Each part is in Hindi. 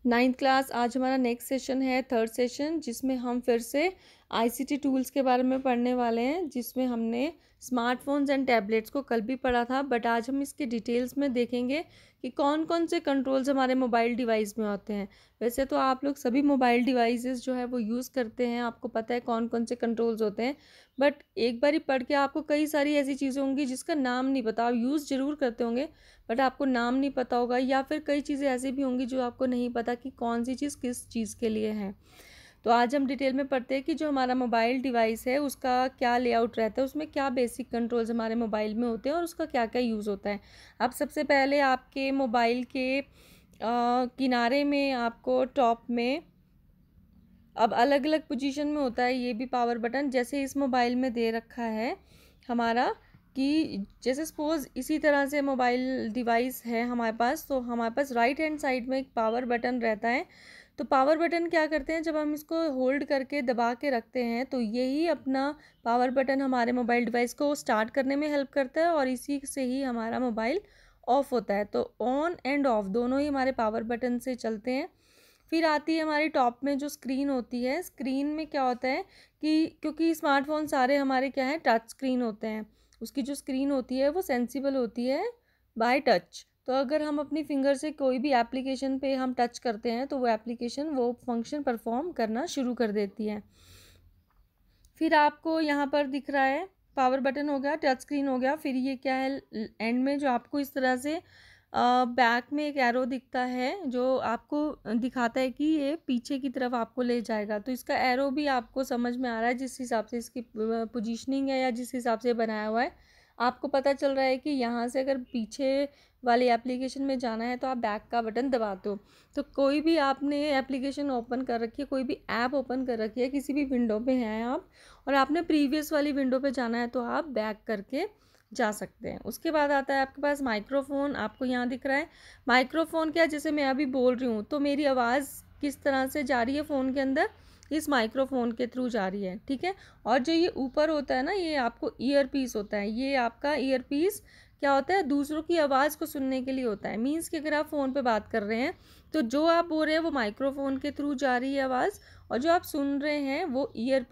Ninth class. आज हमारा नेक्स्ट सेशन है, थर्ड सेशन, जिसमें हम फिर से आईसीटी टूल्स के बारे में पढ़ने वाले हैं, जिसमें हमने स्मार्टफोन्स एंड टैबलेट्स को कल भी पढ़ा था, बट आज हम इसके डिटेल्स में देखेंगे कि कौन कौन से कंट्रोल्स हमारे मोबाइल डिवाइस में होते हैं। वैसे तो आप लोग सभी मोबाइल डिवाइसेस जो है वो यूज़ करते हैं, आपको पता है कौन कौन से कंट्रोल्स होते हैं, बट एक बार ही पढ़ के आपको कई सारी ऐसी चीज़ें होंगी जिसका नाम नहीं पता। आप यूज़ ज़रूर करते होंगे बट आपको नाम नहीं पता होगा, या फिर कई चीज़ें ऐसी भी होंगी जो आपको नहीं पता कि कौन सी चीज़ किस चीज़ के लिए है। तो आज हम डिटेल में पढ़ते हैं कि जो हमारा मोबाइल डिवाइस है उसका क्या लेआउट रहता है, उसमें क्या बेसिक कंट्रोल्स हमारे मोबाइल में होते हैं और उसका क्या क्या यूज़ होता है। अब सबसे पहले आपके मोबाइल के किनारे में, आपको टॉप में, अब अलग अलग पोजीशन में होता है ये भी पावर बटन, जैसे इस मोबाइल में दे रखा है हमारा कि जैसे सपोज इसी तरह से मोबाइल डिवाइस है हमारे पास, तो हमारे पास राइट हैंड साइड में एक पावर बटन रहता है। तो पावर बटन क्या करते हैं, जब हम इसको होल्ड करके दबा के रखते हैं तो यही अपना पावर बटन हमारे मोबाइल डिवाइस को स्टार्ट करने में हेल्प करता है और इसी से ही हमारा मोबाइल ऑफ होता है। तो ऑन एंड ऑफ दोनों ही हमारे पावर बटन से चलते हैं। फिर आती है हमारी टॉप में जो स्क्रीन होती है, स्क्रीन में क्या होता है कि क्योंकि स्मार्टफोन सारे हमारे क्या हैं, टच स्क्रीन होते हैं, उसकी जो स्क्रीन होती है वो सेंसिबल होती है बाय टच। तो अगर हम अपनी फिंगर से कोई भी एप्लीकेशन पे हम टच करते हैं तो वो एप्लीकेशन वो फंक्शन परफॉर्म करना शुरू कर देती है। फिर आपको यहाँ पर दिख रहा है पावर बटन हो गया, टच स्क्रीन हो गया, फिर ये क्या है एंड में जो आपको इस तरह से बैक में एक एरो दिखता है जो आपको दिखाता है कि ये पीछे की तरफ आपको ले जाएगा। तो इसका एरो भी आपको समझ में आ रहा है, जिस हिसाब से इसकी पोजीशनिंग है या जिस हिसाब से बनाया हुआ है आपको पता चल रहा है कि यहाँ से अगर पीछे वाली एप्लीकेशन में जाना है तो आप बैक का बटन दबाते हो। तो कोई भी आपने एप्लीकेशन ओपन कर रखी है, कोई भी ऐप ओपन कर रखी है, किसी भी विंडो पे हैं आप और आपने प्रीवियस वाली विंडो पे जाना है तो आप बैक करके जा सकते हैं। उसके बाद आता है आपके पास माइक्रोफोन, आपको यहाँ दिख रहा है। माइक्रोफोन क्या, जैसे मैं अभी बोल रही हूँ तो मेरी आवाज़ किस तरह से जा रही है फ़ोन के अंदर, इस माइक्रोफोन के थ्रू जा रही है, ठीक है। और जो ये ऊपर होता है ना, ये आपको ईयर पीस होता है, ये आपका ईयर पीस क्या होता है, दूसरों की आवाज़ को सुनने के लिए होता है। मीन्स कि अगर आप फ़ोन पे बात कर रहे हैं तो जो आप बोल रहे हैं वो माइक्रोफोन के थ्रू जा रही है आवाज़, और जो आप सुन रहे हैं वो ईयर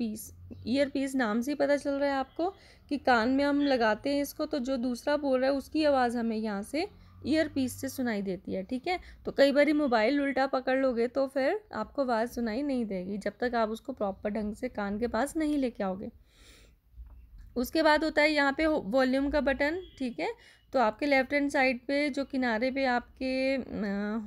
पीस नाम से ही पता चल रहा है आपको कि कान में हम लगाते हैं इसको, तो जो दूसरा बोल रहा है उसकी आवाज़ हमें यहाँ से ईयर पीस से सुनाई देती है, ठीक है। तो कई बार मोबाइल उल्टा पकड़ लोगे तो फिर आपको आवाज़ सुनाई नहीं देगी जब तक आप उसको प्रॉपर ढंग से कान के पास नहीं लेके आओगे। उसके बाद होता है यहाँ पे वॉल्यूम का बटन, ठीक है। तो आपके लेफ्ट हैंड साइड पे जो किनारे पे आपके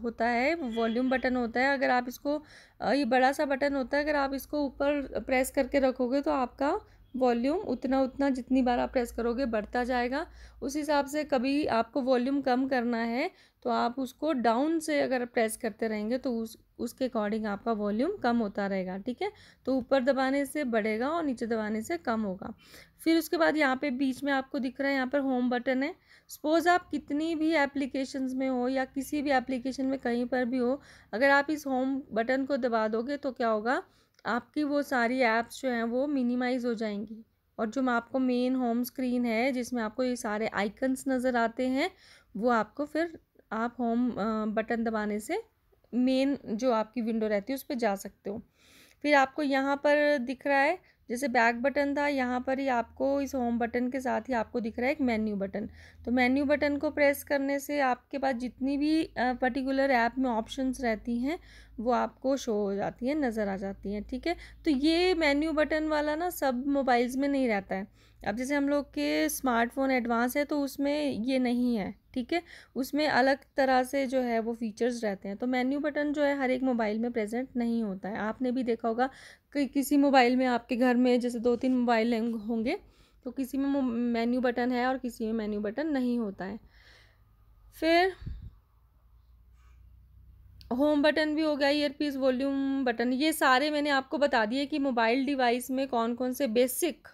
होता है वो वॉल्यूम बटन होता है। अगर आप इसको ये बड़ा सा बटन होता है, अगर आप इसको ऊपर प्रेस करके रखोगे तो आपका वॉल्यूम उतना उतना जितनी बार आप प्रेस करोगे बढ़ता जाएगा। उस हिसाब से कभी आपको वॉल्यूम कम करना है तो आप उसको डाउन से अगर प्रेस करते रहेंगे तो उसके अकॉर्डिंग आपका वॉल्यूम कम होता रहेगा, ठीक है। तो ऊपर दबाने से बढ़ेगा और नीचे दबाने से कम होगा। फिर उसके बाद यहाँ पे बीच में आपको दिख रहा है, यहाँ पर होम बटन है। सपोज़ आप कितनी भी एप्लीकेशंस में हो या किसी भी एप्लीकेशन में कहीं पर भी हो, अगर आप इस होम बटन को दबा दोगे तो क्या होगा, आपकी वो सारी ऐप्स जो हैं वो मिनिमाइज़ हो जाएंगी और जो आपको मेन होम स्क्रीन है जिसमें आपको ये सारे आइकन्स नज़र आते हैं वो आपको फिर आप होम बटन दबाने से मेन जो आपकी विंडो रहती है उस पर जा सकते हो। फिर आपको यहाँ पर दिख रहा है जैसे बैक बटन था, यहाँ पर ही आपको इस होम बटन के साथ ही आपको दिख रहा है एक मेन्यू बटन। तो मेन्यू बटन को प्रेस करने से आपके पास जितनी भी पर्टिकुलर ऐप में ऑप्शंस रहती हैं वो आपको शो हो जाती हैं, नज़र आ जाती हैं, ठीक है। तो ये मेन्यू बटन वाला ना सब मोबाइल्स में नहीं रहता है। अब जैसे हम लोग के स्मार्टफोन एडवांस है तो उसमें ये नहीं है, ठीक है। उसमें अलग तरह से जो है वो फीचर्स रहते हैं। तो मेन्यू बटन जो है हर एक मोबाइल में प्रेजेंट नहीं होता है। आपने भी देखा होगा कि किसी मोबाइल में, आपके घर में जैसे 2-3 मोबाइल होंगे तो किसी में मेन्यू बटन है और किसी में मेन्यू बटन नहीं होता है। फिर होम बटन भी हो गया, ईयरपीस, वॉल्यूम बटन, ये सारे मैंने आपको बता दिए कि मोबाइल डिवाइस में कौन कौन से बेसिक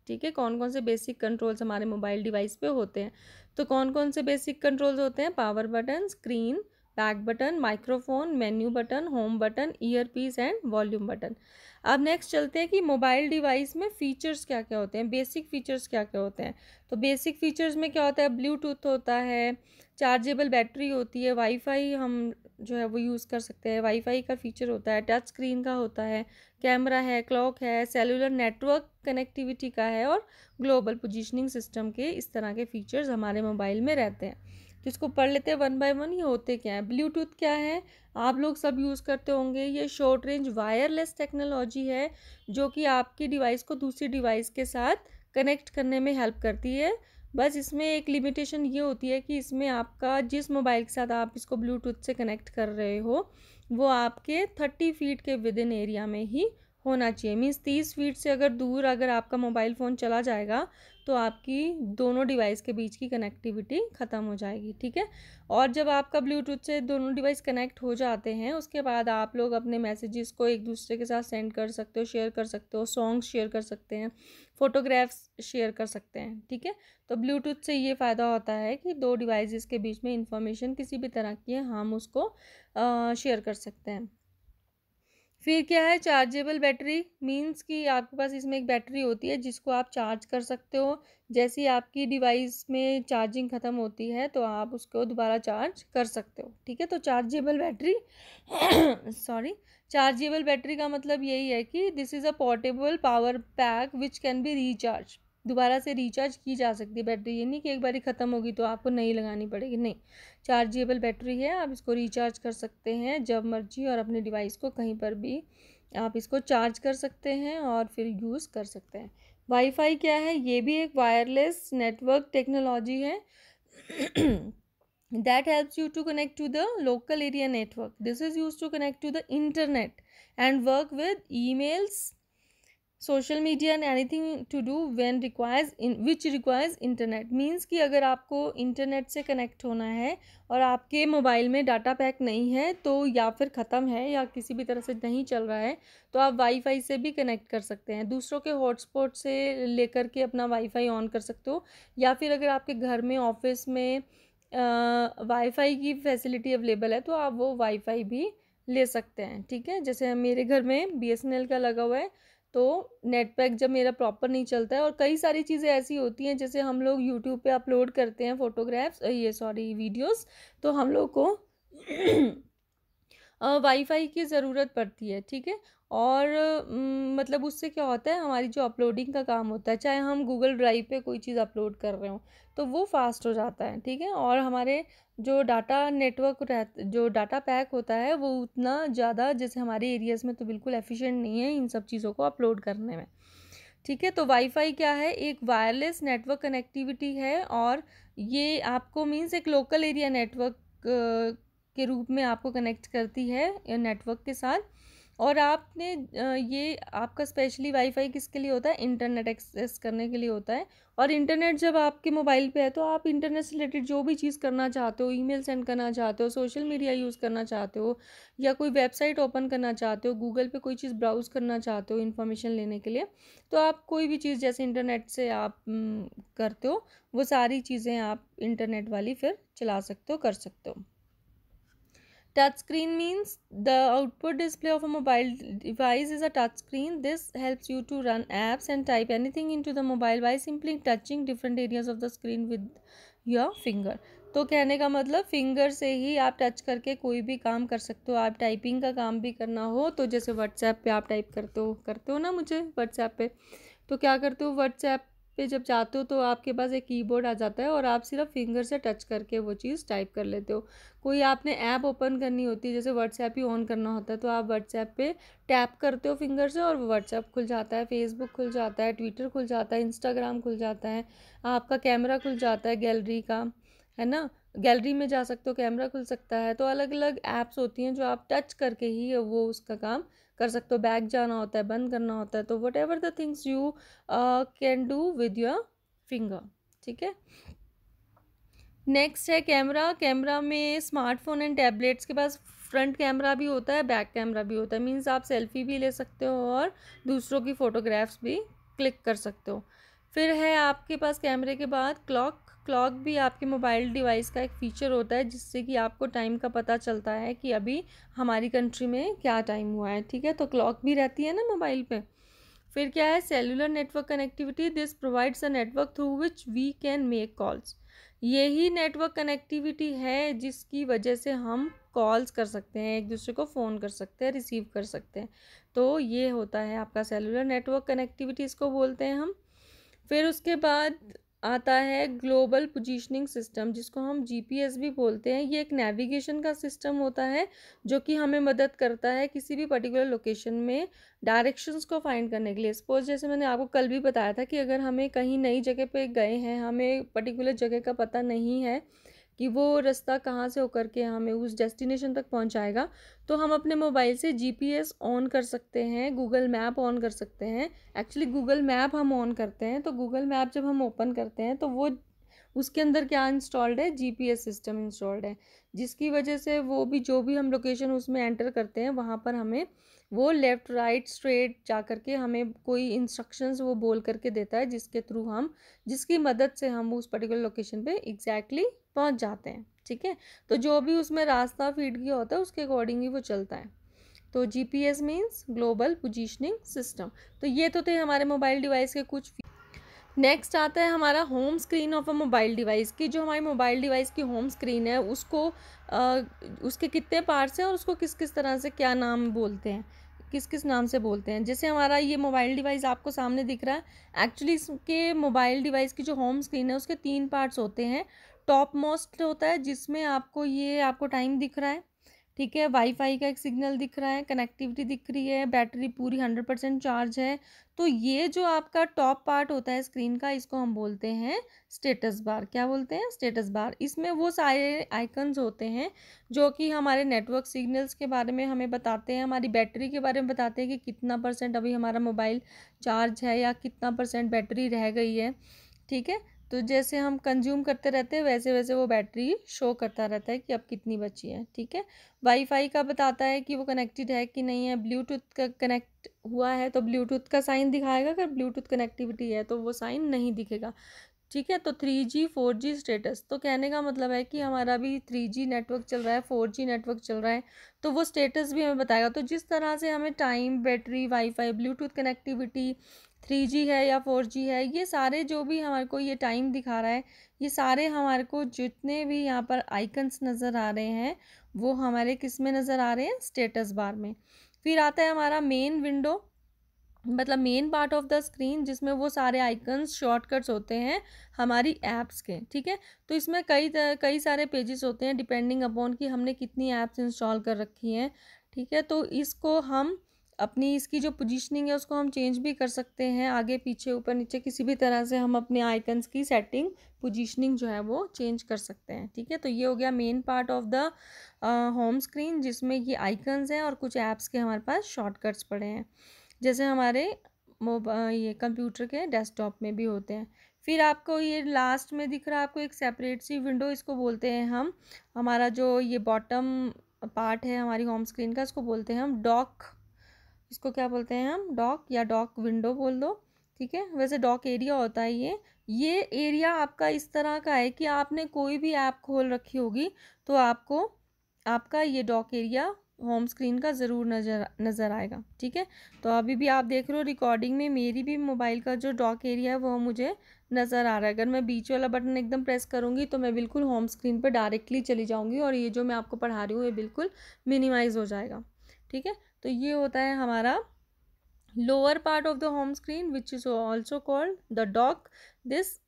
ठीक है, कौन कौन से बेसिक कंट्रोल्स हमारे मोबाइल डिवाइस पे होते हैं। तो कौन कौन से बेसिक कंट्रोल्स होते हैं, power button, screen, back button, microphone, menu button, home button, earpiece and volume button. अब नेक्स्ट चलते हैं कि मोबाइल डिवाइस में फ़ीचर्स क्या क्या होते हैं, बेसिक फ़ीचर्स क्या क्या होते हैं। तो बेसिक फ़ीचर्स में क्या होता है, ब्लूटूथ होता है, चार्जेबल बैटरी होती है, वाईफाई हम जो है वो यूज़ कर सकते हैं, वाईफाई का फ़ीचर होता है, टच स्क्रीन का होता है, कैमरा है, क्लॉक है, सेलुलर नेटवर्क कनेक्टिविटी का है और ग्लोबल पोजीशनिंग सिस्टम के इस तरह के फ़ीचर्स हमारे मोबाइल में रहते हैं। तो इसको पढ़ लेते हैं वन बाय वन। ये होते क्या है, ब्लूटूथ क्या है, आप लोग सब यूज़ करते होंगे। ये शॉर्ट रेंज वायरलेस टेक्नोलॉजी है जो कि आपकी डिवाइस को दूसरी डिवाइस के साथ कनेक्ट करने में हेल्प करती है। बस इसमें एक लिमिटेशन ये होती है कि इसमें आपका जिस मोबाइल के साथ आप इसको ब्लूटूथ से कनेक्ट कर रहे हो वो आपके 30 फीट के विद इन एरिया में ही होना चाहिए। मीन्स 30 फीट से अगर दूर अगर आपका मोबाइल फ़ोन चला जाएगा तो आपकी दोनों डिवाइस के बीच की कनेक्टिविटी ख़त्म हो जाएगी, ठीक है। और जब आपका ब्लूटूथ से दोनों डिवाइस कनेक्ट हो जाते हैं उसके बाद आप लोग अपने मैसेजेस को एक दूसरे के साथ सेंड कर सकते हो, शेयर कर सकते हो, सॉन्ग्स शेयर कर सकते हैं, फ़ोटोग्राफ्स शेयर कर सकते हैं, ठीक है। तो ब्लूटूथ से ये फ़ायदा होता है कि दो डिवाइसेस के बीच में इंफॉर्मेशन किसी भी तरह की है हम उसको शेयर कर सकते हैं। फिर क्या है, चार्जेबल बैटरी, मीन्स कि आपके पास इसमें एक बैटरी होती है जिसको आप चार्ज कर सकते हो। जैसे ही आपकी डिवाइस में चार्जिंग ख़त्म होती है तो आप उसको दोबारा चार्ज कर सकते हो, ठीक है। तो chargeable battery sorry, chargeable battery का मतलब यही है कि this is a portable power pack which can be recharge, दोबारा से रिचार्ज की जा सकती है बैटरी। ये नहीं कि एक बारी ख़त्म होगी तो आपको नई लगानी पड़ेगी, नहीं। चार्जेबल बैटरी है, आप इसको रिचार्ज कर सकते हैं जब मर्जी और अपने डिवाइस को कहीं पर भी आप इसको चार्ज कर सकते हैं और फिर यूज़ कर सकते हैं। वाईफाई क्या है, ये भी एक वायरलेस नेटवर्क टेक्नोलॉजी है that helps you to connect to the local area network. This is used to connect to the internet and work with emails, social media and anything to do when requires which requires internet. Means कि अगर आपको इंटरनेट से कनेक्ट होना है और आपके मोबाइल में डाटा पैक नहीं है तो या फिर ख़त्म है या किसी भी तरह से नहीं चल रहा है तो आप वाईफाई से भी कनेक्ट कर सकते हैं, दूसरों के हॉटस्पॉट से लेकर के अपना वाईफाई ऑन कर सकते हो। या फिर अगर आपके घर में ऑफिस में वाईफाई की फैसिलिटी अवेलेबल है तो आप वो वाईफाई भी ले सकते हैं, ठीक है। जैसे मेरे घर में BSNL का लगा हुआ है तो नेट पैक जब मेरा प्रॉपर नहीं चलता है और कई सारी चीज़ें ऐसी होती हैं जैसे हम लोग यूट्यूब पे अपलोड करते हैं फ़ोटोग्राफ्स वीडियोस, तो हम लोग को वाईफाई की ज़रूरत पड़ती है, ठीक है। और मतलब उससे क्या होता है, हमारी जो अपलोडिंग का काम होता है, चाहे हम गूगल ड्राइव पे कोई चीज़ अपलोड कर रहे हो तो वो फास्ट हो जाता है, ठीक है। और हमारे जो डाटा नेटवर्क जो डाटा पैक होता है वो उतना ज़्यादा जैसे हमारे एरियाज़ में तो बिल्कुल एफिशिएंट नहीं है इन सब चीज़ों को अपलोड करने में, ठीक है। तो वाईफाई क्या है, एक वायरलेस नेटवर्क कनेक्टिविटी है और ये आपको मीन्स एक लोकल एरिया नेटवर्क के रूप में आपको कनेक्ट करती है नेटवर्क के साथ। और आपने ये आपका स्पेशली वाईफाई किसके लिए होता है, इंटरनेट एक्सेस करने के लिए होता है। और इंटरनेट जब आपके मोबाइल पे है तो आप इंटरनेट से रिलेटेड जो भी चीज़ करना चाहते हो, ईमेल सेंड करना चाहते हो, सोशल मीडिया यूज़ करना चाहते हो या कोई वेबसाइट ओपन करना चाहते हो, गूगल पे कोई चीज़ ब्राउज़ करना चाहते हो इन्फॉर्मेशन लेने के लिए, तो आप कोई भी चीज़ जैसे इंटरनेट से आप करते हो वो सारी चीज़ें आप इंटरनेट वाली फिर चला सकते हो, कर सकते हो। Touch screen means the output display of a mobile device is a touch screen. This helps you to run apps and type anything into the mobile by simply touching different areas of the screen with your finger. तो कहने का मतलब फिंगर से ही आप टच करके कोई भी काम कर सकते हो। आप टाइपिंग का काम भी करना हो तो जैसे व्हाट्सएप पे आप टाइप करते हो ना मुझे व्हाट्सएप पे, तो क्या करते हो, व्हाट्सएप पे जब जाते हो तो आपके पास एक कीबोर्ड आ जाता है और आप सिर्फ फिंगर से टच करके वो चीज़ टाइप कर लेते हो। कोई आपने ऐप ओपन करनी होती है जैसे व्हाट्सएप ही ऑन करना होता है तो आप व्हाट्सएप पे टैप करते हो फिंगर से और वो व्हाट्सएप खुल जाता है, फेसबुक खुल जाता है, ट्विटर खुल जाता है, इंस्टाग्राम खुल जाता है, आपका कैमरा खुल जाता है गैलरी का, है ना, गैलरी में जा सकते हो, कैमरा खुल सकता है। तो अलग अलग ऐप्स होती हैं जो आप टच करके ही वो उसका काम कर सकते हो। बैक जाना होता है, बंद करना होता है, तो what ever the things you can do with your finger, ठीक है। नेक्स्ट है कैमरा। कैमरा में स्मार्टफोन एंड टैबलेट्स के पास फ्रंट कैमरा भी होता है, बैक कैमरा भी होता है। मीन्स आप सेल्फी भी ले सकते हो और दूसरों की फ़ोटोग्राफ्स भी क्लिक कर सकते हो। फिर है आपके पास कैमरे के बाद क्लॉक। क्लॉक भी आपके मोबाइल डिवाइस का एक फ़ीचर होता है जिससे कि आपको टाइम का पता चलता है कि अभी हमारी कंट्री में क्या टाइम हुआ है, ठीक है। तो क्लॉक भी रहती है ना मोबाइल पे। फिर क्या है, cellular network connectivity, this provides a network through which we can make calls. यही नेटवर्क कनेक्टिविटी है जिसकी वजह से हम कॉल्स कर सकते हैं, एक दूसरे को फ़ोन कर सकते हैं, रिसीव कर सकते हैं। तो ये होता है आपका सेलुलर नेटवर्क कनेक्टिविटी, इसको बोलते हैं हम। फिर उसके बाद आता है ग्लोबल पोजीशनिंग सिस्टम, जिसको हम जीपीएस भी बोलते हैं। ये एक नेविगेशन का सिस्टम होता है जो कि हमें मदद करता है किसी भी पर्टिकुलर लोकेशन में डायरेक्शंस को फाइंड करने के लिए। सपोज जैसे मैंने आपको कल भी बताया था कि अगर हमें कहीं नई जगह पे गए हैं, हमें पर्टिकुलर जगह का पता नहीं है कि वो रास्ता कहाँ से होकर के हमें उस डेस्टिनेशन तक पहुँचाएगा, तो हम अपने मोबाइल से जीपीएस ऑन कर सकते हैं, गूगल मैप ऑन कर सकते हैं। एक्चुअली गूगल मैप हम ऑन करते हैं, तो गूगल मैप जब हम ओपन करते हैं तो वो उसके अंदर क्या इंस्टॉल्ड है, जीपीएस सिस्टम इंस्टॉल्ड है, जिसकी वजह से वो भी जो भी हम लोकेशन उसमें एंटर करते हैं वहाँ पर हमें वो लेफ़्ट राइट स्ट्रेट जा करके हमें कोई इंस्ट्रक्शंस वो बोल करके देता है, जिसके थ्रू हम, जिसकी मदद से हम उस पर्टिकुलर लोकेशन पे एग्जैक्टली पहुँच जाते हैं, ठीक है। तो जो भी उसमें रास्ता फीड किया होता है उसके अकॉर्डिंग ही वो चलता है। तो GPS means global positioning system. तो ये तो थे हमारे मोबाइल डिवाइस के कुछ। नेक्स्ट आता है हमारा home screen of a mobile device की। जो हमारी मोबाइल डिवाइस की होम स्क्रीन है उसको उसके कितने पार्ट्स हैं और उसको किस किस तरह से क्या नाम बोलते हैं, किस किस नाम से बोलते हैं। जैसे हमारा ये मोबाइल डिवाइस आपको सामने दिख रहा है, एक्चुअली इसके मोबाइल डिवाइस की जो होम स्क्रीन है उसके 3 पार्ट्स होते हैं। टॉप मोस्ट होता है जिसमें आपको टाइम दिख रहा है, ठीक है। वाईफाई का एक सिग्नल दिख रहा है, कनेक्टिविटी दिख रही है, बैटरी पूरी 100% चार्ज है। तो ये जो आपका टॉप पार्ट होता है स्क्रीन का, इसको हम बोलते हैं स्टेटस बार। क्या बोलते हैं? Status bar. इसमें वो सारे आइकन्स होते हैं जो कि हमारे नेटवर्क सिग्नल्स के बारे में हमें बताते हैं, हमारी बैटरी के बारे में बताते हैं कि कितना % अभी हमारा मोबाइल चार्ज है या कितना % बैटरी रह गई है, ठीक है। तो जैसे हम कंज्यूम करते रहते हैं वैसे वैसे वो बैटरी शो करता रहता है कि अब कितनी बची है, ठीक है। वाईफाई का बताता है कि वो कनेक्टेड है कि नहीं है। ब्लूटूथ का कनेक्ट हुआ है तो ब्लूटूथ का साइन दिखाएगा, अगर ब्लूटूथ कनेक्टिविटी है तो वो साइन नहीं दिखेगा, ठीक है। तो 3G 4G स्टेटस, तो कहने का मतलब है कि हमारा भी 3G नेटवर्क चल रहा है, 4G नेटवर्क चल रहा है, तो वो स्टेटस भी हमें बताएगा। तो जिस तरह से हमें time, battery, wifi, Bluetooth connectivity, 3G है या 4G है, ये सारे जो भी हमारे को ये टाइम दिखा रहा है, ये सारे हमारे को जितने भी यहाँ पर आइकन्स नज़र आ रहे हैं वो हमारे किस में नज़र आ रहे हैं? स्टेटस बार में। फिर आता है हमारा मेन विंडो, मतलब main part of the screen, जिसमें वो सारे आइकन्स शॉर्टकट्स होते हैं हमारी ऐप्स के, ठीक है। तो इसमें कई सारे पेजेस होते हैं डिपेंडिंग अपॉन कि हमने कितनी ऐप्स इंस्टॉल कर रखी हैं, ठीक है। तो इसको हम अपनी इसकी जो पोजीशनिंग है उसको हम चेंज भी कर सकते हैं, आगे पीछे ऊपर नीचे किसी भी तरह से हम अपने आइकन्स की सेटिंग, पोजीशनिंग जो है वो चेंज कर सकते हैं, ठीक है। तो ये हो गया main part of the home screen, जिसमें ये आइकन्स हैं और कुछ ऐप्स के हमारे पास शॉर्टकट्स पड़े हैं, जैसे हमारे ये कंप्यूटर के डेस्कटॉप में भी होते हैं। फिर आपको ये लास्ट में दिख रहा है आपको एक सेपरेट सी विंडो, इसको बोलते हैं हम, हमारा जो ये बॉटम पार्ट है हमारी होम स्क्रीन का, इसको बोलते हैं हम डॉक। इसको क्या बोलते हैं हम? डॉक या डॉक विंडो बोल दो, ठीक है। वैसे डॉक एरिया होता है ये एरिया आपका इस तरह का है कि आपने कोई भी ऐप खोल रखी होगी तो आपको आपका ये डॉक एरिया होम स्क्रीन का ज़रूर नज़र आएगा, ठीक है। तो अभी भी आप देख रहे हो रिकॉर्डिंग में मेरी भी मोबाइल का जो डॉक एरिया है वो मुझे नज़र आ रहा है। अगर मैं बीच वाला बटन एकदम प्रेस करूँगी तो मैं बिल्कुल होम स्क्रीन पर डायरेक्टली चली जाऊँगी और ये जो मैं आपको पढ़ा रही हूँ ये बिल्कुल मिनिमाइज़ हो जाएगा, ठीक है। तो ये होता है हमारा lower part of the home screen which is also called the dock. This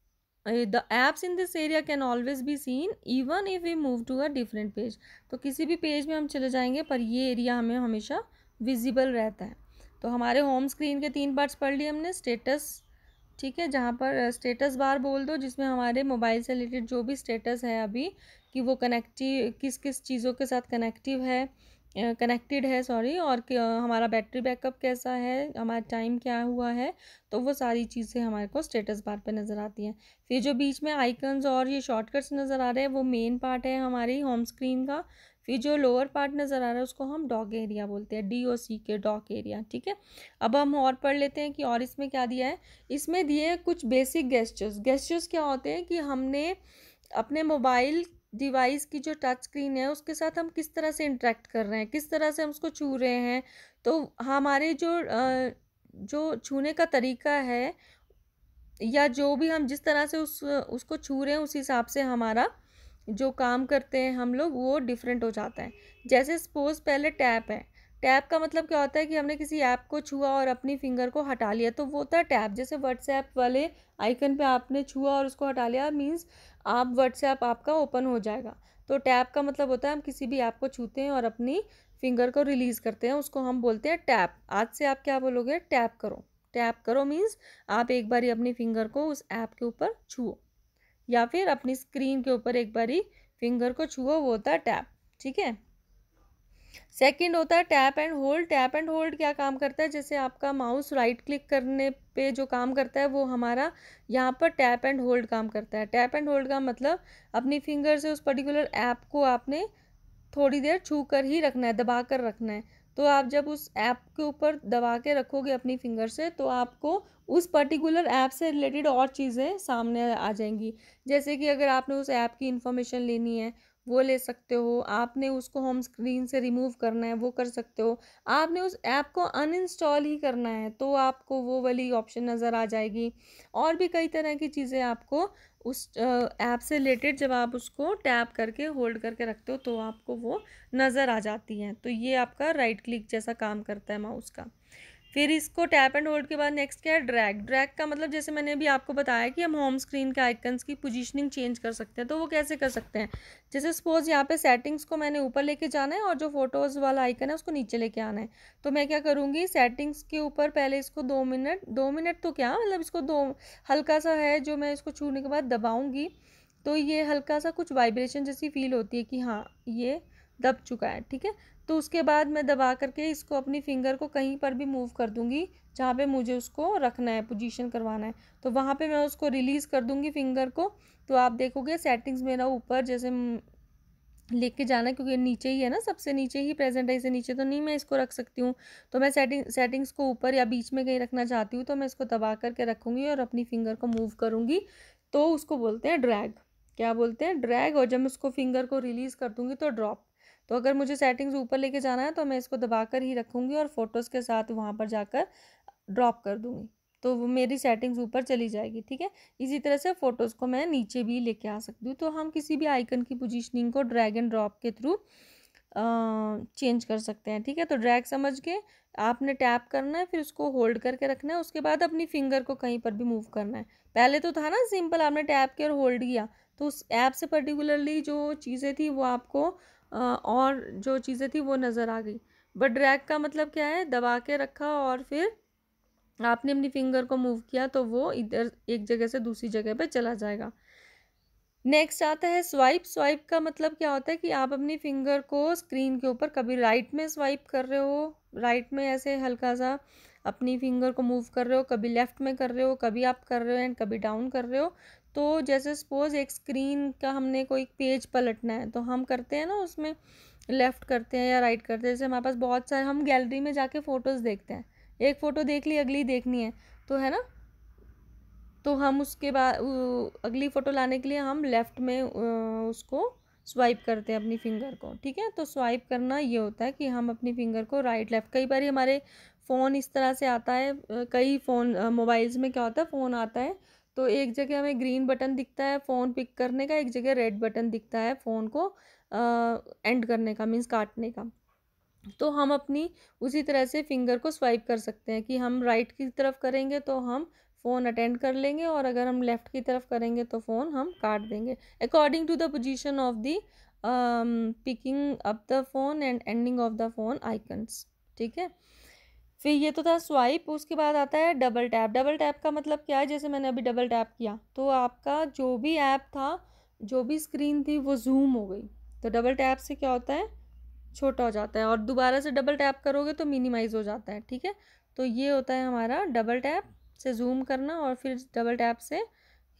the apps in this area can always be seen even if we move to a different page। तो किसी भी पेज में हम चले जाएंगे पर ये एरिया हमें हमेशा विजिबल रहता है। तो हमारे होम स्क्रीन के 3 पार्ट्स पढ़ लिए हमने। स्टेटस, ठीक है, जहाँ पर स्टेटस बार बोल दो, जिसमें हमारे मोबाइल से रिलेटेड जो भी स्टेटस है अभी कि वो कनेक्टिव किस किस चीज़ों के साथ कनेक्टेड है सॉरी, और हमारा बैटरी बैकअप कैसा है, हमारा टाइम क्या हुआ है, तो वो सारी चीज़ें हमारे को स्टेटस बार पे नज़र आती हैं। फिर जो बीच में आइकन्स और ये शॉर्टकट्स नज़र आ रहे हैं वो मेन पार्ट है हमारी होम स्क्रीन का, फिर जो लोअर पार्ट नज़र आ रहा है उसको हम डॉग एरिया बोलते हैं, DOCK, डॉग एरिया। ठीक है, अब हम और पढ़ लेते हैं कि और इसमें क्या दिया है। इसमें दिए हैं कुछ बेसिक गेस्चर्स। गेस्चर्स क्या होते हैं कि हमने अपने मोबाइल डिवाइस की जो टच स्क्रीन है उसके साथ हम किस तरह से इंटरेक्ट कर रहे हैं, किस तरह से हम उसको छू रहे हैं। तो हमारे जो छूने का तरीका है या जो भी हम जिस तरह से उसको छू रहे हैं उस हिसाब से हमारा जो काम करते हैं हम लोग वो डिफरेंट हो जाता है। जैसे सपोज पहले टैप है, टैप का मतलब क्या होता है कि हमने किसी ऐप को छुआ और अपनी फिंगर को हटा लिया, तो वो होता है टैप। जैसे व्हाट्सएप वाले आइकन पे आपने छुआ और उसको हटा लिया, मीन्स आप व्हाट्सएप आपका ओपन हो जाएगा। तो टैप का मतलब होता है हम किसी भी ऐप को छूते हैं और अपनी फिंगर को रिलीज़ करते हैं, उसको हम बोलते हैं टैप। आज से आप क्या बोलोगे, टैप करो। टैप करो मीन्स आप एक बारी अपनी फिंगर को उस ऐप के ऊपर छुओ या फिर अपनी स्क्रीन के ऊपर एक बारी फिंगर को छुओ, वो होता है टैप। ठीक है, सेकंड होता है tap and hold. Tap and hold क्या काम करता है, जैसे आपका माउस राइट क्लिक करने पे जो काम करता है वो हमारा यहाँ पर टैप एंड होल्ड काम करता है। टैप एंड होल्ड का मतलब अपनी फिंगर से उस पर्टिकुलर ऐप को आपने थोड़ी देर छू कर ही रखना है, दबा कर रखना है। तो आप जब उस ऐप के ऊपर दबा के रखोगे अपनी फिंगर से तो आपको उस पर्टिकुलर ऐप से रिलेटेड और चीज़ें सामने आ जाएंगी। जैसे कि अगर आपने उस ऐप की इंफॉर्मेशन लेनी है वो ले सकते हो, आपने उसको होम स्क्रीन से रिमूव करना है वो कर सकते हो, आपने उस ऐप को अनइंस्टॉल ही करना है तो आपको वो वाली ऑप्शन नज़र आ जाएगी। और भी कई तरह की चीज़ें आपको उस ऐप से रिलेटेड जब आप उसको टैप करके होल्ड करके रखते हो तो आपको वो नज़र आ जाती हैं। तो ये आपका राइट क्लिक जैसा काम करता है माउस का। फिर इसको टैप एंड होल्ड के बाद नेक्स्ट क्या है, ड्रैग। ड्रैग का मतलब जैसे मैंने अभी आपको बताया कि हम होम स्क्रीन के आइकन्स की पोजीशनिंग चेंज कर सकते हैं। तो वो कैसे कर सकते हैं, जैसे सपोज यहाँ पे सेटिंग्स को मैंने ऊपर लेके जाना है और जो फोटोज़ वाला आइकन है उसको नीचे लेके आना है। तो मैं क्या करूँगी, सेटिंग्स के ऊपर पहले इसको 2 मिनट तो क्या मतलब इसको हल्का सा है जो मैं इसको छूने के बाद दबाऊँगी तो ये हल्का सा कुछ वाइब्रेशन जैसी फील होती है कि हाँ ये दब चुका है। ठीक है, तो उसके बाद मैं दबा करके इसको अपनी फिंगर को कहीं पर भी मूव कर दूंगी जहाँ पे मुझे उसको रखना है, पोजीशन करवाना है, तो वहाँ पे मैं उसको रिलीज़ कर दूंगी फिंगर को। तो आप देखोगे सेटिंग्स मेरा ऊपर जैसे लेके जाना है, क्योंकि नीचे ही है ना, सबसे नीचे ही प्रेजेंट है, इसे नीचे तो नहीं मैं इसको रख सकती हूँ। तो मैं सेटिंग्स को ऊपर या बीच में कहीं रखना चाहती हूँ तो मैं इसको दबा करके रखूँगी और अपनी फिंगर को मूव करूँगी, तो उसको बोलते हैं ड्रैग। क्या बोलते हैं, ड्रैग। और जब मैं उसको फिंगर को रिलीज़ कर दूँगी तो ड्रॉप। तो अगर मुझे सेटिंग्स ऊपर लेके जाना है तो मैं इसको दबा कर ही रखूँगी और फोटोज़ के साथ वहाँ पर जाकर ड्रॉप कर दूँगी, तो वो मेरी सेटिंग्स ऊपर चली जाएगी। ठीक है, इसी तरह से फ़ोटोज़ को मैं नीचे भी लेके आ सकती हूँ। तो हम किसी भी आइकन की पोजीशनिंग को ड्रैग एंड ड्रॉप के थ्रू चेंज कर सकते हैं। ठीक है, तो ड्रैग समझ के आपने टैप करना है, फिर उसको होल्ड करके रखना है, उसके बाद अपनी फिंगर को कहीं पर भी मूव करना है। पहले तो था ना सिंपल, आपने टैप किया और होल्ड किया, तो उस ऐप से पर्टिकुलरली जो चीज़ें थी वो आपको और जो चीज़ें थी वो नज़र आ गई। बट ड्रैग का मतलब क्या है, दबा के रखा और फिर आपने अपनी फिंगर को मूव किया तो वो इधर एक जगह से दूसरी जगह पे चला जाएगा। नेक्स्ट आता है स्वाइप। स्वाइप का मतलब क्या होता है कि आप अपनी फिंगर को स्क्रीन के ऊपर कभी राइट में स्वाइप कर रहे हो, राइट में ऐसे हल्का सा अपनी फिंगर को मूव कर रहे हो, कभी लेफ़्ट में कर रहे हो, कभी अप कर रहे हो एंड कभी डाउन कर रहे हो। तो जैसे सपोज एक स्क्रीन का हमने कोई पेज पलटना है तो हम करते हैं ना, उसमें लेफ़्ट करते हैं या राइट करते हैं। जैसे हमारे पास बहुत सारे, हम गैलरी में जाके फ़ोटोज़ देखते हैं, एक फ़ोटो देख ली अगली देखनी है तो है ना, तो हम उसके बाद अगली फ़ोटो लाने के लिए हम लेफ़्ट में उसको स्वाइप करते हैं अपनी फिंगर को। ठीक है, तो स्वाइप करना ये होता है कि हम अपनी फिंगर को राइट लेफ़्ट, कई बार हमारे फ़ोन इस तरह से आता है, कई फ़ोन मोबाइल्स में क्या होता है, फ़ोन आता है तो एक जगह हमें ग्रीन बटन दिखता है फ़ोन पिक करने का, एक जगह रेड बटन दिखता है फ़ोन को एंड करने का, मीन्स काटने का। तो हम अपनी उसी तरह से फिंगर को स्वाइप कर सकते हैं कि हम राइट की तरफ करेंगे तो हम फ़ोन अटेंड कर लेंगे और अगर हम लेफ़्ट की तरफ करेंगे तो फ़ोन हम काट देंगे, according to the position of the picking up the phone and ending of the phone icons. ठीक है, फिर ये तो था स्वाइप। उसके बाद आता है डबल टैप। डबल टैप का मतलब क्या है, जैसे मैंने अभी डबल टैप किया तो आपका जो भी ऐप था, जो भी स्क्रीन थी वो जूम हो गई। तो डबल टैप से क्या होता है, छोटा हो जाता है, और दोबारा से डबल टैप करोगे तो मिनिमाइज़ हो जाता है। ठीक है, तो ये होता है हमारा डबल टैप से जूम करना और फिर डबल टैप से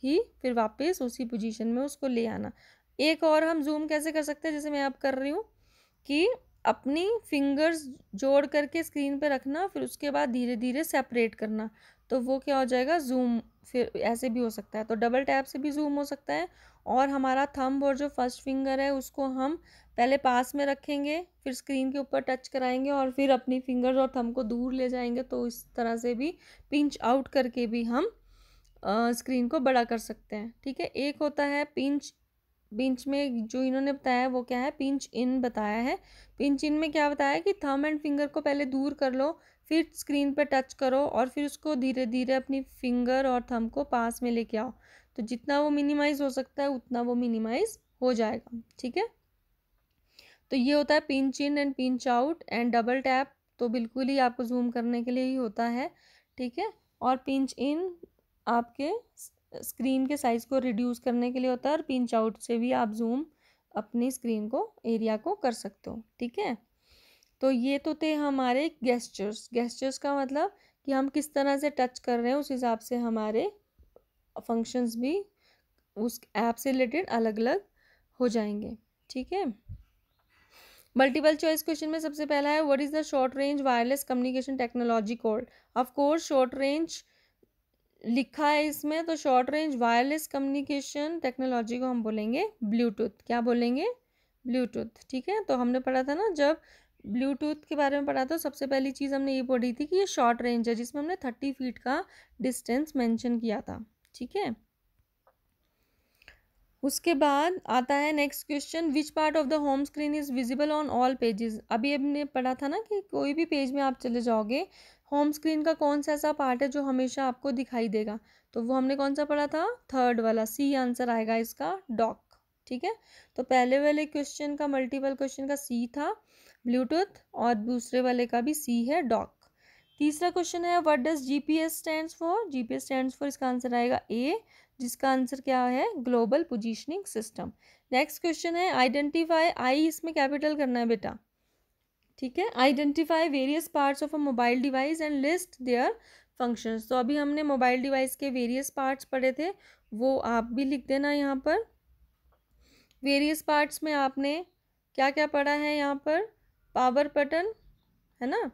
ही फिर वापस उसी पोजीशन में उसको ले आना। एक और हम जूम कैसे कर सकते हैं, जैसे मैं अब कर रही हूँ कि अपनी फिंगर्स जोड़ करके स्क्रीन पे रखना, फिर उसके बाद धीरे धीरे सेपरेट करना, तो वो क्या हो जाएगा, जूम। फिर ऐसे भी हो सकता है, तो डबल टैप से भी जूम हो सकता है। और हमारा थंब और जो फर्स्ट फिंगर है उसको हम पहले पास में रखेंगे, फिर स्क्रीन के ऊपर टच कराएंगे और फिर अपनी फिंगर्स और थंब को दूर ले जाएंगे, तो इस तरह से भी पिंच आउट करके भी हम स्क्रीन को बड़ा कर सकते हैं। ठीक है, एक होता है पिंच। पिंच में जो इन्होंने बताया वो क्या है, पिंच इन बताया है। पिंच इन में क्या बताया कि थंब एंड फिंगर को पहले दूर कर लो, फिर स्क्रीन पर टच करो और फिर उसको धीरे धीरे अपनी फिंगर और थंब को पास में लेके आओ, तो जितना वो मिनिमाइज हो सकता है उतना वो मिनिमाइज हो जाएगा। ठीक है, तो ये होता है pinch in and pinch out. And double tap तो बिल्कुल ही आपको जूम करने के लिए ही होता है। ठीक है, और पिंच इन आपके स्क्रीन के साइज को रिड्यूस करने के लिए होता है, और पिंच आउट से भी आप जूम अपनी स्क्रीन को, एरिया को कर सकते हो। ठीक है, तो ये तो थे हमारे गेस्चर्स। गेस्चर्स का मतलब कि हम किस तरह से टच कर रहे हैं, उस हिसाब से हमारे फंक्शंस भी उस ऐप से रिलेटेड अलग अलग हो जाएंगे। ठीक है, मल्टीपल चॉइस क्वेश्चन में सबसे पहला है, what is the short range wireless communication technology called. Of course short range लिखा है इसमें, तो short range wireless communication technology को हम बोलेंगे ब्लूटूथ। क्या बोलेंगे, ब्लूटूथ। ठीक है, तो हमने पढ़ा था ना, जब ब्लूटूथ के बारे में पढ़ा था सबसे पहली चीज़ हमने ये पढ़ी थी कि ये शॉर्ट रेंज है, जिसमें हमने 30 फीट का डिस्टेंस मेंशन किया था। ठीक है, उसके बाद आता है next question, which part of the home screen is visible on all pages. अभी हमने पढ़ा था ना कि कोई भी पेज में आप चले जाओगे, होम स्क्रीन का कौन सा ऐसा पार्ट है जो हमेशा आपको दिखाई देगा, तो वो हमने कौन सा पढ़ा था, थर्ड वाला, सी आंसर आएगा इसका, डॉक। ठीक है, तो पहले वाले क्वेश्चन का, मल्टीपल क्वेश्चन का सी था ब्लूटूथ, और दूसरे वाले का भी सी है, डॉक। तीसरा क्वेश्चन है, what does GPS stands for. GPS stands for, इसका आंसर आएगा ए, जिसका आंसर क्या है, global positioning system. Next question है, आइडेंटिफाई, आई इसमें कैपिटल करना है बेटा। ठीक है, identify various parts of a mobile device and list their functions. तो अभी हमने मोबाइल डिवाइस के वेरियस पार्ट्स पढ़े थे, वो आप भी लिख देना यहाँ पर। वेरियस पार्ट्स में आपने क्या क्या पढ़ा है यहाँ पर, पावर बटन है ना,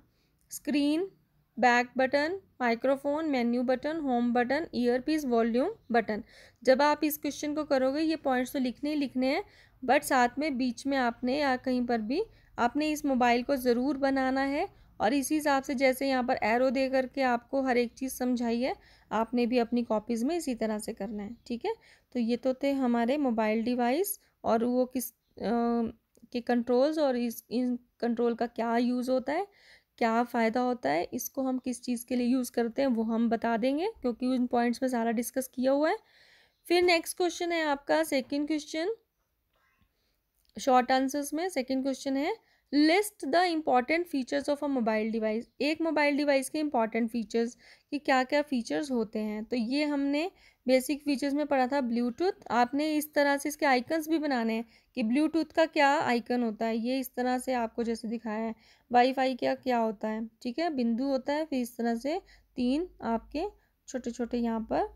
screen, back button, microphone, menu button, home button, earpiece, volume button. जब आप इस क्वेश्चन को करोगे ये पॉइंट्स तो लिखने ही लिखने हैं, बट साथ में बीच में आपने या कहीं पर भी आपने इस मोबाइल को ज़रूर बनाना है, और इसी हिसाब से जैसे यहाँ पर एरो दे करके आपको हर एक चीज़ समझाई है, आपने भी अपनी कॉपीज़ में इसी तरह से करना है। ठीक है, तो ये तो थे हमारे मोबाइल डिवाइस, और वो किस के कंट्रोल्स, और इन कंट्रोल का क्या यूज़ होता है, क्या फ़ायदा होता है, इसको हम किस चीज़ के लिए यूज़ करते हैं वो हम बता देंगे, क्योंकि उन पॉइंट्स में सारा डिस्कस किया हुआ है। फिर नेक्स्ट क्वेश्चन है आपका सेकंड क्वेश्चन, शॉर्ट आंसर्स में सेकंड क्वेश्चन है, list the important features of a mobile device. एक मोबाइल डिवाइस के इम्पॉर्टेंट फीचर्स कि क्या क्या फीचर्स होते हैं, तो ये हमने बेसिक फीचर्स में पढ़ा था ब्लूटूथ। आपने इस तरह से इसके आइकन्स भी बनाने हैं कि ब्लूटूथ का क्या आइकन होता है, ये इस तरह से आपको जैसे दिखाया है। वाईफाई क्या क्या होता है, ठीक है, बिंदु होता है, फिर इस तरह से 3 आपके छोटे छोटे यहाँ पर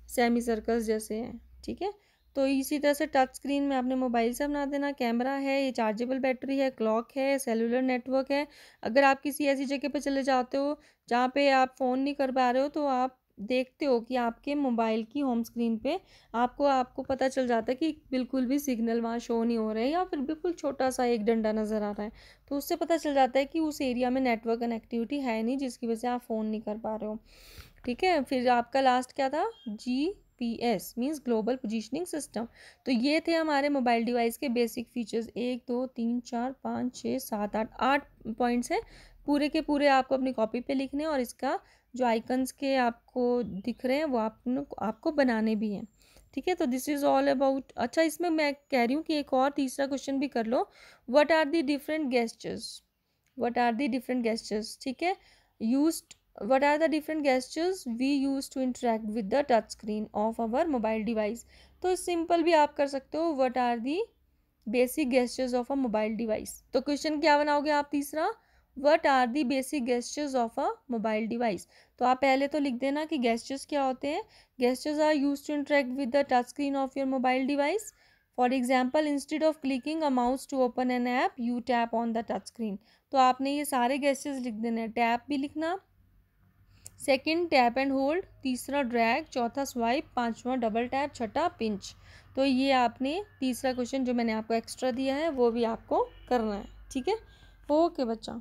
सेमी सर्कल्स जैसे हैं। ठीक है, तो इसी तरह से टच स्क्रीन में आपने मोबाइल से बना देना, कैमरा है, ये चार्जेबल बैटरी है, क्लॉक है, सेलुलर नेटवर्क है। अगर आप किसी ऐसी जगह पे चले जाते हो जहाँ पे आप फ़ोन नहीं कर पा रहे हो, तो आप देखते हो कि आपके मोबाइल की होम स्क्रीन पे आपको पता चल जाता है कि बिल्कुल भी सिग्नल वहाँ शो नहीं हो रहे हैं, या फिर बिल्कुल छोटा सा एक डंडा नज़र आ रहा है, तो उससे पता चल जाता है कि उस एरिया में नेटवर्क कनेक्टिविटी है नहीं, जिसकी वजह से आप फ़ोन नहीं कर पा रहे हो। ठीक है, फिर आपका लास्ट क्या था, GPS means global positioning system. तो ये थे हमारे मोबाइल डिवाइस के बेसिक फीचर्स, 1 2 3 4 5 6 7 8 पॉइंट्स हैं, पूरे के पूरे आपको अपनी कॉपी पे लिखने हैं, और इसका जो आइकन्स के आपको दिख रहे हैं वो आपको बनाने भी हैं। ठीक है, तो दिस इज़ ऑल अबाउट। अच्छा, इसमें मैं कह रही हूँ कि एक और तीसरा क्वेश्चन भी कर लो, what are the different gestures, what are the different gestures. ठीक है, used, what are the different gestures we use to interact with the touch screen of our mobile device। तो सिंपल भी आप कर सकते हो, what are the basic gestures of a mobile device। तो क्वेश्चन क्या बनाओगे आप तीसरा, what are the basic gestures of a mobile device। तो आप पहले तो लिख देना कि gestures क्या होते हैं। gestures are used to interact with the touch screen of your mobile device। For example instead of clicking a mouse to open an app you tap on the touch screen. तो आपने ये सारे गेस्चर्स लिख देने हैं, टैप भी लिखना, सेकंड टैप एंड होल्ड, तीसरा ड्रैग, चौथा स्वाइप, पांचवा डबल टैप, छठा पिंच। तो ये आपने तीसरा क्वेश्चन जो मैंने आपको एक्स्ट्रा दिया है वो भी आपको करना है। ठीक है, ओके बच्चा।